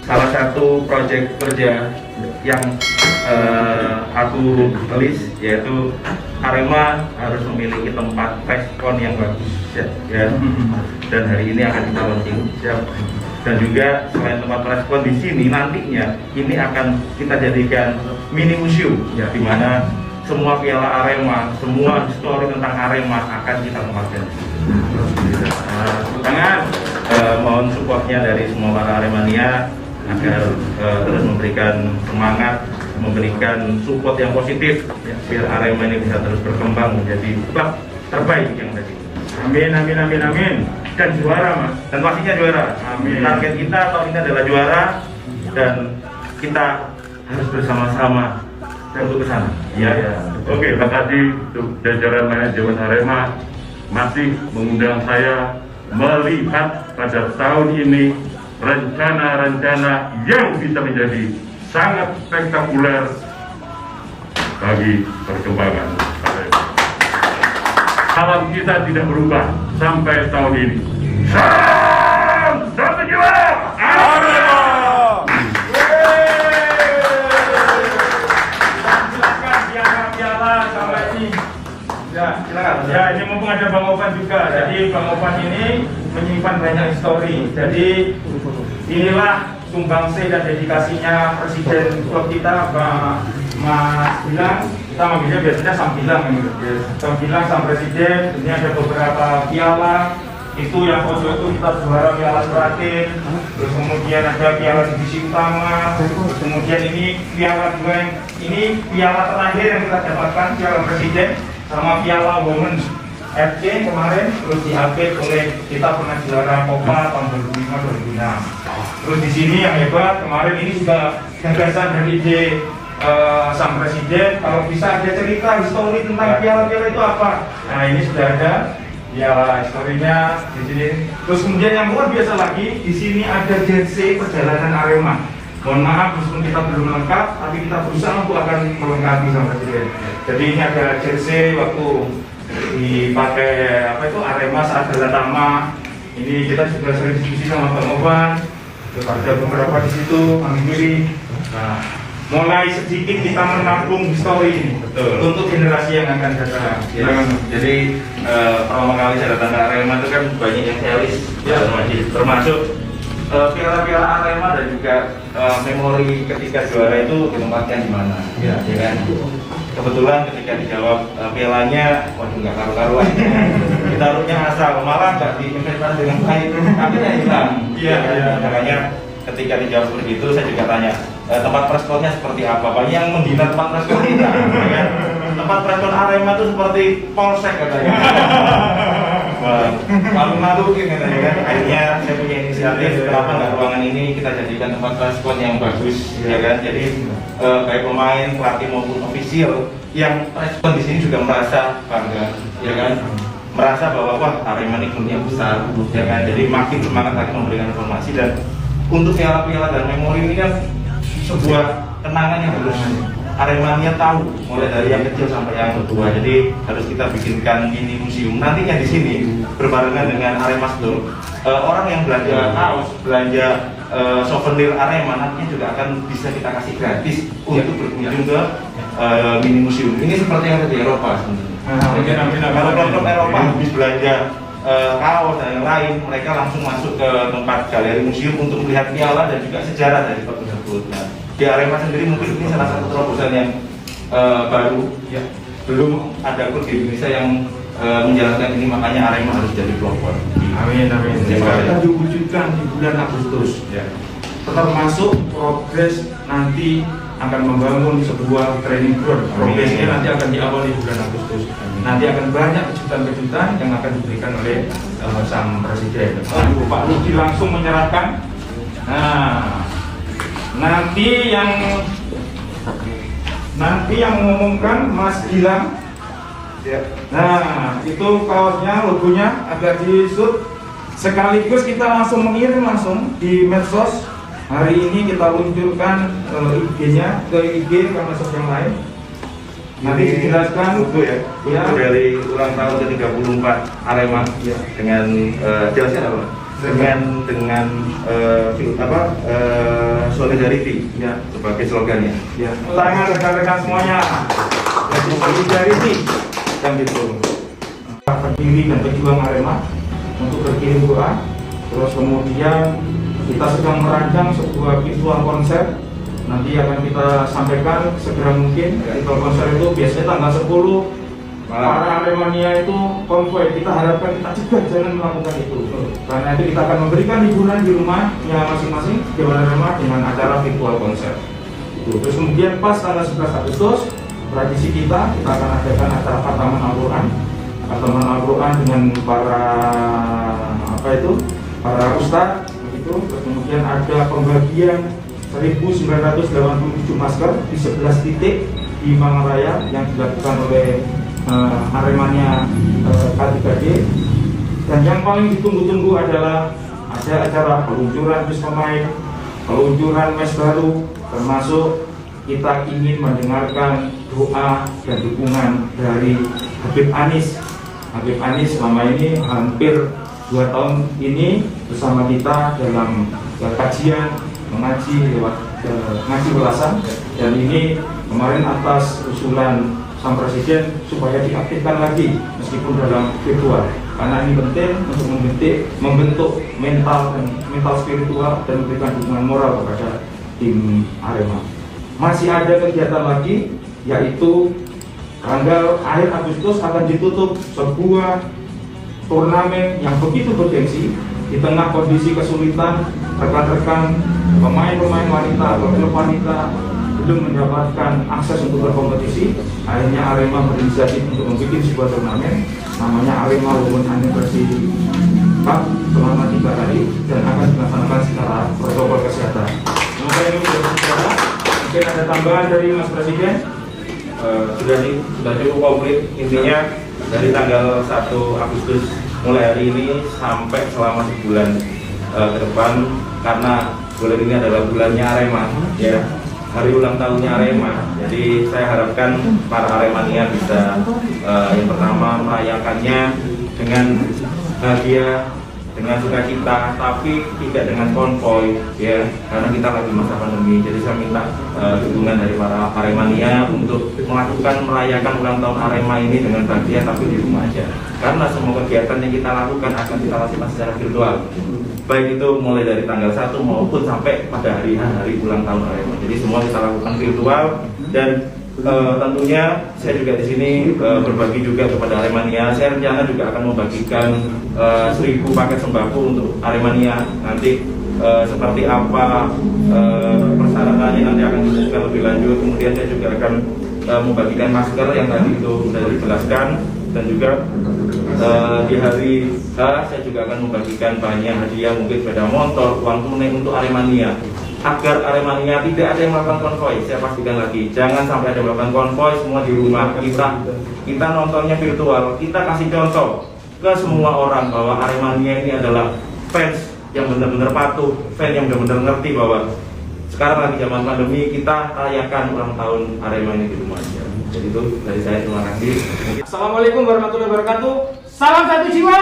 salah satu proyek kerja yang aku tulis yaitu Arema harus memiliki tempat respon yang bagus ya. Dan hari ini akan kita launching dan juga selain tempat respon di sini nantinya ini akan kita jadikan mini museum ya, di mana semua piala Arema, semua histori tentang Arema akan kita tempatkan. Tangan, mohon supportnya dari semua para Aremania agar terus memberikan semangat, memberikan support yang positif ya, biar Arema ini bisa terus berkembang menjadi klub terbaik yang ada. Amin, amin, amin, amin. Dan juara, Mas. Dan pastinya juara. Amin. Target kita tahun ini adalah juara dan kita harus bersama-sama untuk ke sana. Iya, ya. Oke, terima kasih untuk jajaran manajemen Arema masih mengundang saya melihat pada tahun ini rencana-rencana yang bisa menjadi sangat spektakuler bagi perkembangan Arema. Salam kita tidak berubah sampai tahun ini. Salam satu jiwa Arema. Silakan piala sampai ini. Ya, silakan. Ya, ini mumpung ada Bang Ovan juga. Jadi Bang Ovan ini menyimpan banyak histori. Jadi inilah sumbangsih dan dedikasinya Presiden klub kita, Mas Gilang. Kita manggilnya biasanya Sambilang, Sambilang Sang Presiden. Ini ada beberapa piala. Itu yang pojok itu kita juara piala Seratin. Terus kemudian ada piala divisi utama. Kemudian ini piala dua, ini piala terakhir yang kita dapatkan, piala Presiden sama piala Women FC kemarin. Terus diupdate oleh kita pernah juara Copa tahun 2005-2006. Terus di sini yang hebat kemarin ini juga gagasan dari ide Sang Presiden. Kalau bisa ada cerita histori tentang piala-piala itu apa? Nah, ini sudah ada piala historinya di sini. Terus kemudian yang luar biasa lagi di sini ada jersey perjalanan Arema. Mohon maaf meskipun kita belum lengkap, tapi kita berusaha untuk akan melengkapi Sang Presiden. Jadi ini ada jersey waktu dipakai apa itu Arema saat Galatama. Ini kita sudah sering diskusi sama Bang Ovan. Terus ada beberapa di situ kami pilih. Nah, mulai sedikit kita menampung histori ini. Betul. Untuk generasi yang akan datang. Ya. Jadi pertama kali saya datang ke Arema itu kan banyak yang saya list ya, termasuk piala-piala Arema dan juga memori ketika juara itu ditempatkan di mana. Ya kan. Kebetulan ketika dijawab pialanya, waduh nggak karu-karuan. Ditaruhnya asal, malah nggak diinvestasi dengan baik, akhirnya hilang. Iya. Makanya ketika dijawab seperti itu, saya juga tanya tempat preskonnya seperti apa. Banyak yang menghina tempat preskon kita. Ya. Tempat preskon Arema itu seperti polsek katanya. Malu-maluin katanya kan. Akhirnya saya punya inisiatif, kenapa nggak ruangan ini kita jadikan tempat preskon yang bagus, ya kan? Jadi baik pemain, pelatih maupun ofisial yang respon di sini juga merasa bangga, ya kan? Merasa bahwa wah Arema ini klubnya besar, ya kan? Jadi makin semangat lagi memberikan informasi. Dan untuk piala-piala dan memori ini kan sebuah kenangan yang harus Aremania tahu, mulai dari yang kecil sampai yang tua. Jadi harus kita bikinkan mini museum. Nantinya di sini berbarengan dengan Arema Store, orang yang belanja kaos, belanja souvenir Arema nantinya juga akan bisa kita kasih gratis untuk berkunjung ke mini museum. Ini seperti yang ada di Eropa sebenarnya. Kalau klub Eropa habis belanja kaos dan yang lain, mereka langsung masuk ke tempat galeri museum untuk melihat piala dan juga sejarah dari klub tersebut. Nah, di Arema sendiri mungkin ini salah satu terobosan yang baru. Ya. Belum ada klub di Indonesia yang menjalankan ini, makanya Arema harus jadi pelopor. Amin, amin. Kita diwujudkan di bulan Agustus. Ya. Termasuk progres nanti akan membangun sebuah training ground. Progresnya nanti akan diawali di bulan Agustus. Nanti akan banyak kejutan-kejutan yang akan diberikan oleh Sang Presiden. Pak Ludi langsung menyerahkan. Nah, nanti yang mengumumkan Mas Gilang. Nah, itu kaosnya, logonya agak di-shoot. Sekaligus kita langsung mengirim langsung di medsos. Hari ini kita luncurkan IG-nya ke IG ke medsos yang lain. Nanti dijelaskan logo ya. Logo dari ulang tahun ke-34 Arema ya. Dengan jelasnya apa? dengan solidarity ya sebagai slogannya. Ya. Tangan rekan-rekan semuanya. Solidarity Kan gitu. Berdiri dan pejuang Arema untuk berkirim doa. Terus kemudian kita sedang merancang sebuah visual konser. Nanti akan kita sampaikan segera mungkin. Visual konser itu biasanya tanggal 10 para Aremania itu konvoy. Kita harapkan kita cegah jangan melakukan itu. Karena itu kita akan memberikan hiburan di rumahnya masing-masing Dewan Arema dengan acara virtual konser. Terus kemudian pas tanggal 11 Agustus tradisi kita akan adakan acara khataman Al-Quran dengan para ustadz begitu. Terus kemudian ada pembagian 1987 masker di 11 titik di Mangaraya yang dilakukan oleh Aremania K3D. Dan yang paling ditunggu-tunggu adalah ada acara peluncuran bis pemain, peluncuran mes baru, termasuk kita ingin mendengarkan doa dan dukungan dari Habib Anies. Habib Anies selama ini hampir 2 tahun ini bersama kita dalam kajian mengaji lewat ngaji ulasan, dan ini kemarin atas usulan Sang Presiden supaya diaktifkan lagi meskipun dalam virtual, karena ini penting untuk membentuk mental spiritual dan memberikan dukungan moral kepada tim Arema. Masih ada kegiatan lagi, yaitu tanggal akhir Agustus akan ditutup sebuah turnamen yang begitu bergengsi di tengah kondisi kesulitan rekan-rekan pemain-pemain wanita atau klub wanita belum mendapatkan akses untuk berkompetisi. Akhirnya Arema berinisiatif untuk membuat sebuah turnamen namanya Arema Women Anniversary Cup selama 3 hari dan akan dilaksanakan secara protokol kesehatan. Semoga ini sudah berjalan. Mungkin ada tambahan dari Mas Presiden? Sudah cukup komplit. Intinya dari tanggal 1 Agustus mulai hari ini sampai selama sebulan ke depan, karena bulan ini adalah bulannya Arema ya, hari ulang tahunnya Arema. Jadi saya harapkan para Aremania bisa yang pertama merayakannya dengan bahagia, dengan sukacita, tapi tidak dengan konvoy ya, karena kita lagi masa pandemi. Jadi saya minta dukungan dari para Aremania untuk merayakan ulang tahun Arema ini dengan bahagia tapi di rumah aja, karena semua kegiatan yang kita lakukan akan kita lakukan secara virtual, baik itu mulai dari tanggal 1 maupun sampai pada hari ulang tahun Arema. Jadi semua kita lakukan virtual, dan tentunya saya juga di sini berbagi juga kepada Aremania. Saya rencana juga akan membagikan 1000 paket sembako untuk Aremania. Nanti seperti apa persyaratannya nanti akan dijelaskan lebih lanjut. Kemudian saya juga akan membagikan masker yang tadi itu sudah dijelaskan, dan juga di hari H saya juga akan membagikan banyak hadiah, mungkin sepeda motor, uang tunai untuk Aremania, agar Aremania tidak ada yang melakukan konvoy. Saya pastikan lagi, jangan sampai ada melakukan konvoy. Semua di rumah kita nontonnya virtual. Kita kasih contoh ke semua orang bahwa Aremania ini adalah fans yang benar-benar patuh, fans yang benar-benar ngerti bahwa sekarang lagi zaman pandemi, kita rayakan ulang tahun Arema ini di rumah aja. Jadi itu dari saya, terima kasih. Assalamualaikum warahmatullahi wabarakatuh. Salam satu jiwa.